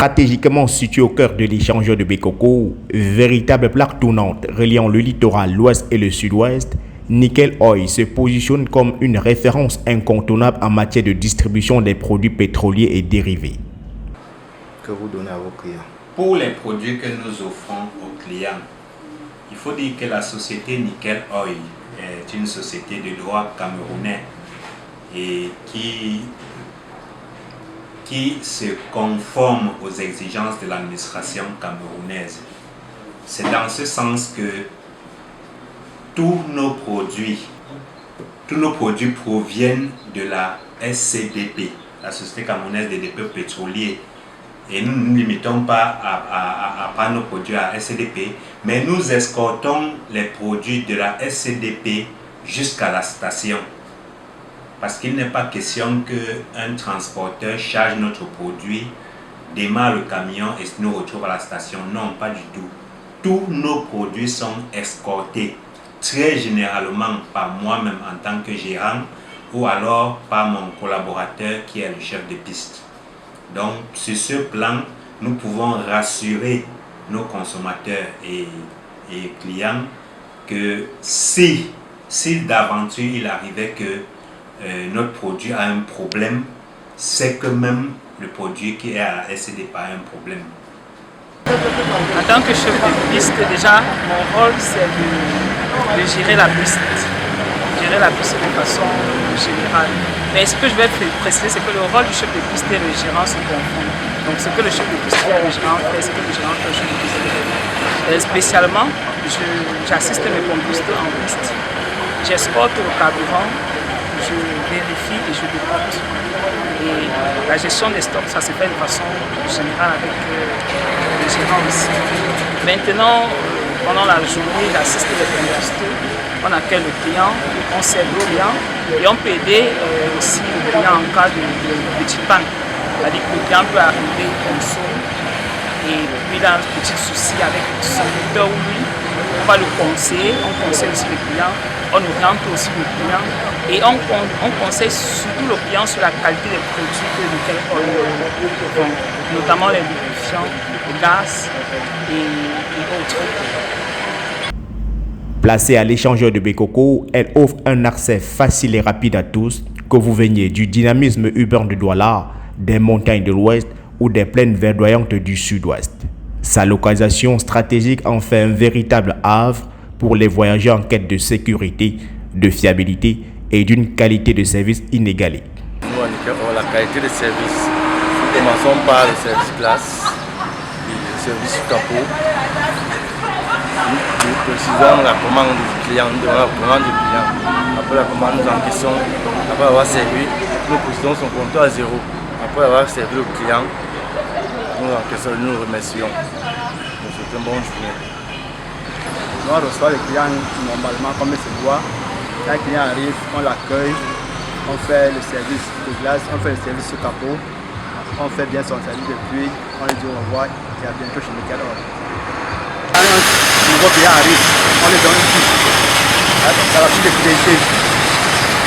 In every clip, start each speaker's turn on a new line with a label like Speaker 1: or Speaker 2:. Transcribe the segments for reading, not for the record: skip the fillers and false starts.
Speaker 1: Stratégiquement situé au cœur de l'échangeur de Bekoko, véritable plaque tournante reliant le littoral, l'ouest et le sud-ouest, Nickel Oil se positionne comme une référence incontournable en matière de distribution des produits pétroliers et dérivés.
Speaker 2: Que vous donnez à vos clients?
Speaker 3: Pour les produits que nous offrons aux clients, il faut dire que la société Nickel Oil est une société de droit camerounais et qui se conforme aux exigences de l'administration camerounaise. C'est dans ce sens que tous nos produits proviennent de la SCDP, la Société camerounaise des dépôts pétroliers. Et nous ne nous limitons pas à prendre nos produits à SCDP, mais nous escortons les produits de la SCDP jusqu'à la station. Parce qu'il n'est pas question qu'un transporteur charge notre produit, démarre le camion et nous retrouve à la station. Non, pas du tout. Tous nos produits sont escortés, très généralement par moi-même en tant que gérant ou alors par mon collaborateur qui est le chef de piste. Donc, sur ce plan, nous pouvons rassurer nos consommateurs et clients que si d'aventure il arrivait que notre produit a un problème, c'est que même le produit qui est à la SCDP a un problème.
Speaker 4: En tant que chef de piste, déjà, mon rôle c'est de gérer la piste. Gérer la piste de façon générale. Mais ce que je vais préciser, c'est que le rôle du chef de piste et le gérant se confondent. Donc ce que le chef de piste et le gérant fait, c'est que le gérant fait le chef de piste. Spécialement, j'assiste mes pompistes en piste. J'escorte le carburant, je vérifie et je déporte. Et la gestion des stocks, ça se fait de façon générale avec le gérant aussi. Maintenant, pendant la journée, j'assiste les pompistes. On accueille le client, on sert le client et on peut aider aussi le client en cas de petit panne. C'est-à-dire que le client peut arriver comme ça et puis il a un petit souci avec son moteur ou lui. On va le conseiller, on conseille aussi le client, on oriente aussi le client et on conseille surtout le client sur la qualité des produits que lesquels on vend, notamment les lubrifiants, le gaz et autres.
Speaker 1: Placée à l'échangeur de Bekoko, elle offre un accès facile et rapide à tous, que vous veniez du dynamisme urbain de Douala, des montagnes de l'ouest ou des plaines verdoyantes du sud-ouest. Sa localisation stratégique en fait un véritable havre pour les voyageurs en quête de sécurité, de fiabilité et d'une qualité de service inégalée.
Speaker 2: Nous, la qualité de service, nous commençons par le service glace, le service capot. Nous précisons la commande du client, Après la commande en question, après avoir servi, nous précisons son compteur à zéro. Après avoir servi le client, nous en question, nous remercions. C'est une bonne journée.
Speaker 5: On reçoit le client normalement comme il se doit. Quand le client arrive, on l'accueille, on fait le service de glace, on fait le service sur capot, on fait bien son service de pluie, on lui dit au revoir et à bientôt chez Nickel Oil. Quand un nouveau client arrive, on lui donne une fiche. Ça va plus de fidélité.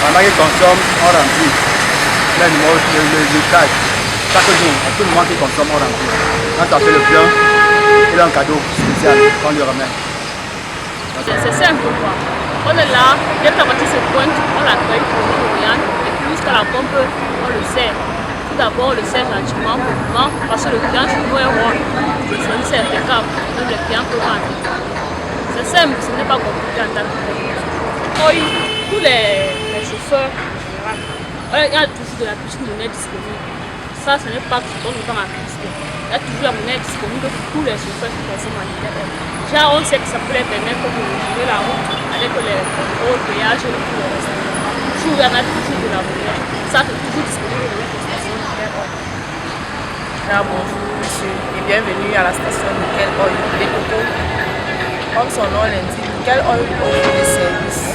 Speaker 5: Pendant qu'il consomme, on remplit. Le numéro, le tag. Chaque jour, à tout moment qu'il consomme, on remplit. Quand ça fait le plein, il a un cadeau spécial qu'on lui remet.
Speaker 6: C'est simple quoi. On est là, dès que la voiture se pointe, on l'accueille, on l'oriente, et puis jusqu'à la pompe, on le sert. Tout d'abord, on le sert gentiment, complètement, parce que le client joue un rôle. Le service est impeccable, donc le client peut rendre. C'est simple, ce n'est pas compliqué en tant que tel. Tous les chauffeurs, il y a toujours de la petite monnaie disponible. Ça, ce n'est pas tout le temps à piste. Il y a toujours la monnaie disponible pour tous les chauffeurs qui consomment en Nickel. Déjà, on sait que ça peut les permettre de jouer la route avec les contrôles, péages et tout le reste. Toujours, il y en a toujours de la monnaie. Ça, c'est toujours disponible dans les stations Nickel.
Speaker 4: Bonjour monsieur et bienvenue à la station Nickel Oil Bekoko. Comme son nom l'indique, Nickel Oil offre des services.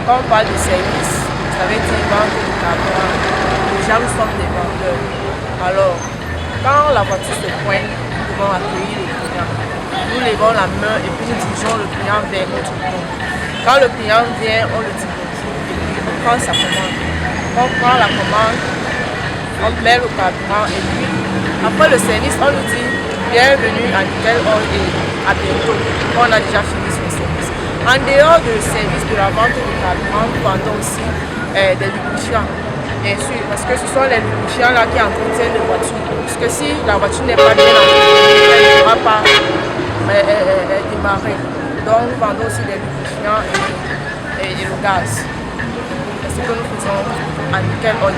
Speaker 4: Quand on parle de services, ça veut dire vendre du carburant. Déjà, nous sommes des vendeurs. Alors, quand la voiture se pointe, nous devons accueillir le client. Nous levons la main et puis nous dirigeons le client vers notre compte. Quand le client vient, on le dit bonjour et puis on prend sa commande. On prend la commande, on met le carburant et puis
Speaker 7: Après le service, on nous dit bienvenue à Nickel Oil et à bientôt. On a déjà fini son service. En dehors du service de la vente de carburant, nous vendons aussi des lubrifiants. Bien sûr, parce que ce sont les lubrifiants là qui entretiennent les voitures. Parce que si la voiture n'est pas bien entretenue, elle ne pourra pas démarrer. Donc nous vendons aussi des lubrifiants et le gaz. C'est ce que nous faisons à Nickel Oil.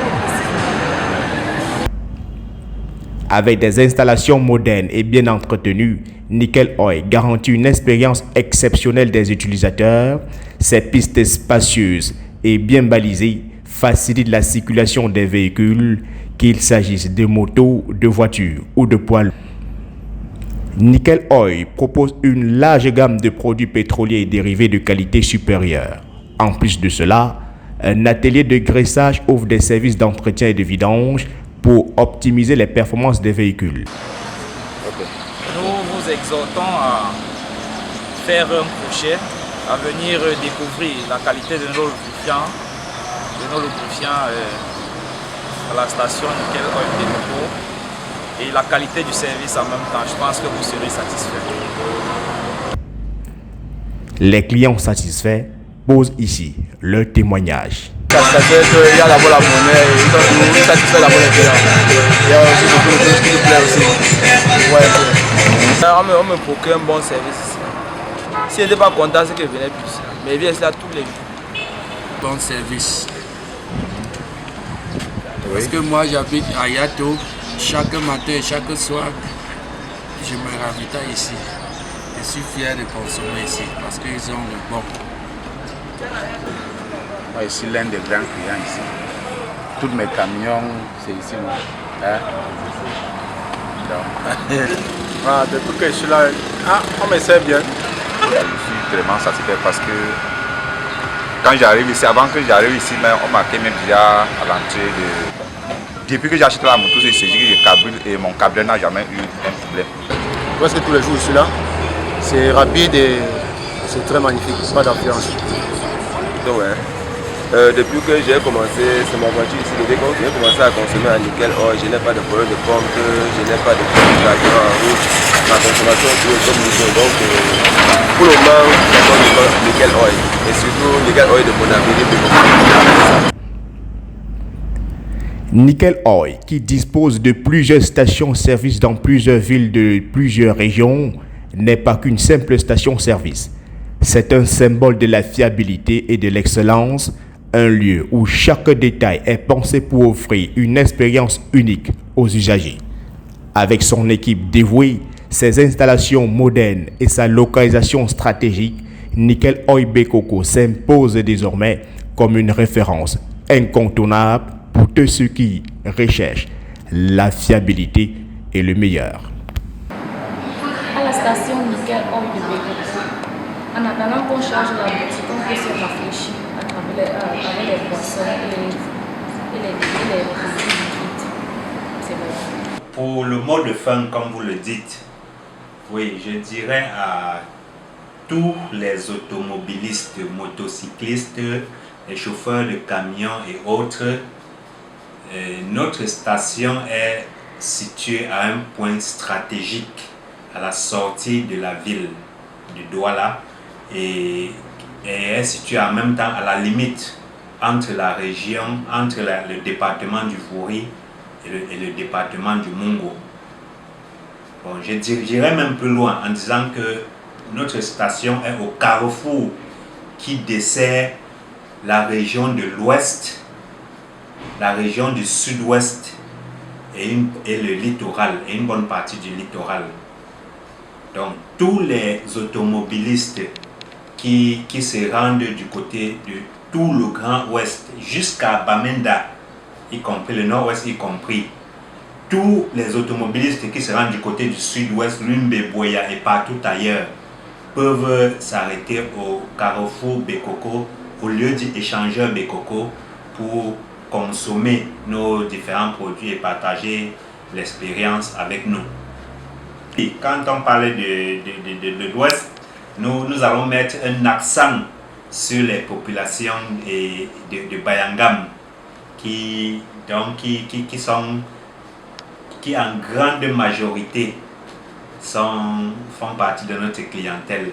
Speaker 1: Avec des installations modernes et bien entretenues, Nickel Oil garantit une expérience exceptionnelle des utilisateurs. Ces pistes spacieuses et bien balisées facilitent la circulation des véhicules, qu'il s'agisse de motos, de voitures ou de poids lourds. Nickel Oil propose une large gamme de produits pétroliers et dérivés de qualité supérieure. En plus de cela, un atelier de graissage offre des services d'entretien et de vidange pour optimiser les performances des véhicules.
Speaker 8: Nous vous exhortons à faire un projet, à venir découvrir la qualité de nos lubrifiants, à la station Nickel Oil Bécoco et la qualité du service en même temps. Je pense que vous serez satisfait.
Speaker 1: Les clients satisfaits posent ici leur témoignage.
Speaker 5: Il y a d'abord la monnaie, il satisfait d'abord les clients. Il y a aussi beaucoup de choses qui nous plaisent aussi. Ouais, on me procure un bon service ici. Si je n'étais pas content, c'est que je venais plus ici. Mais il vient ici là tous les jours.
Speaker 9: Bon service. Parce que moi j'habite à Yato, chaque matin et chaque soir, je me ravitaille ici. Je suis fier de consommer ici parce qu'ils ont le bon.
Speaker 10: Moi, je suis l'un des grands clients ici. Tous mes camions, c'est ici. Hein?
Speaker 5: Depuis que je suis là, on me sert bien.
Speaker 10: Je suis vraiment satisfait parce que quand j'arrive ici, avant que j'arrive ici, on marquait même déjà à l'entrée de... Depuis que j'ai acheté la moto, c'est dit que je carbure et mon câble n'a jamais eu un problème.
Speaker 5: Parce que tous les jours je suis là, c'est rapide et c'est très magnifique, pas d'influence.
Speaker 11: Ouais. Depuis que j'ai commencé, c'est ma voiture ici, dès que j'ai commencé à consommer à Nickel Oil, je n'ai pas de problème de pompe, je n'ai pas de problème de carburant en route, ma consommation est comme niveau. Donc pour le moment, j'adore Nickel Oil et surtout Nickel Oil de Bonavide.
Speaker 1: Nickel Oil, qui dispose de plusieurs stations-service dans plusieurs villes de plusieurs régions, n'est pas qu'une simple station-service. C'est un symbole de la fiabilité et de l'excellence, un lieu où chaque détail est pensé pour offrir une expérience unique aux usagers. Avec son équipe dévouée, ses installations modernes et sa localisation stratégique, Nickel Oil Bécoco s'impose désormais comme une référence incontournable pour tous ceux qui recherchent la fiabilité et le meilleur.
Speaker 12: À la station Nickel Oil de Bécoco, en attendant qu'on charge la boutique, on peut se rafraîchir avec les boissons et les produits liquides. C'est vrai.
Speaker 3: Pour le mot de fin, comme vous le dites, oui, je dirais à tous les automobilistes, motocyclistes, les chauffeurs de camions et autres, notre station est située à un point stratégique à la sortie de la ville de Douala et est située en même temps à la limite entre la région, entre le département du Vouri et le département du Mungo. Bon, je dirais même plus loin en disant que notre station est au carrefour qui dessert la région de l'ouest, la région du sud-ouest et le littoral, et une bonne partie du littoral. Donc tous les automobilistes qui se rendent du côté de tout le Grand Ouest jusqu'à Bamenda, y compris le Nord-Ouest y compris, tous les automobilistes qui se rendent du côté du Sud-Ouest, Lumbe, Boya et partout ailleurs, peuvent s'arrêter au carrefour Bécoco, au lieu d'échangeur Bécoco, pour consommer nos différents produits et partager l'expérience avec nous. Et quand on parle de l'Ouest, nous allons mettre un accent sur les populations de Bayangam qui qui en grande majorité font partie de notre clientèle.